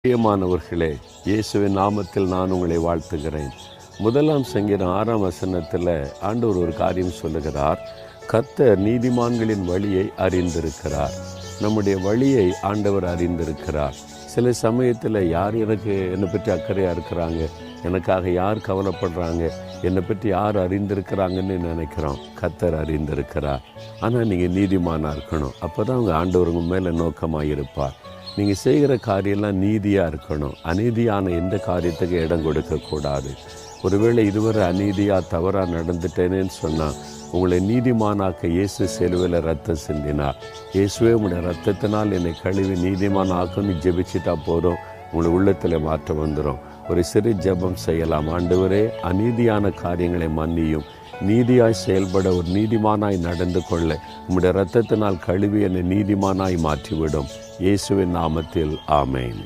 பிரியமானவர்களே, இயேசுவின் நாமத்தில் நான் உங்களை வாழ்த்துகிறேன். 1 சங்கீதம் 6 வசனத்தில் ஆண்டவர் ஒரு காரியம் சொல்லுகிறார். கர்த்தர் நீதிமான்களின் வழியை அறிந்திருக்கிறார். நம்முடைய வழியை ஆண்டவர் அறிந்திருக்கிறார். சில சமயத்தில் யார் என்னை பற்றி அக்கறையாக இருக்கிறாங்க, எனக்காக யார் கவலைப்படுறாங்க, என்னை பற்றி யார் அறிந்திருக்கிறாங்கன்னு நினைக்கிறோம். கர்த்தர் அறிந்திருக்கிறார். ஆனால் நீங்கள் நீதிமானாக இருக்கணும். அப்போ தான் அவங்க ஆண்டவருங்க மேலே நோக்கமாக இருப்பார். நீங்கள் செய்கிற காரியம்லாம் நீதியாக இருக்கணும். அநீதியான எந்த காரியத்துக்கு இடம் கொடுக்கக்கூடாது. ஒருவேளை இதுவரை அநீதியாக தவறாக நடந்துட்டேனேன்னு சொன்னால், உங்களை நீதிமானாக்க இயேசு சிலுவையில் ரத்தம் சிந்தினார். இயேசுவே உங்களுடைய ரத்தத்தினால் என்னை கழுவி நீதிமான் ஆக்குன்னு ஜெபிச்சிட்டா போதும், உங்களை உள்ளத்தில் மாற்றம் வந்துடும். ஒரு சிறு ஜெபம் செய்யலாம். ஆண்டவரே, அநீதியான காரியங்களை மன்னியும், நீதியாய் செயல்பட ஒரு நீதிமானாய் நடந்து கொள்ள உம்முடைய இரத்தத்தினால் கழுவி என்னை நீதிமானாய் மாற்றிவிடும். இயேசுவின் நாமத்தில் ஆமென்.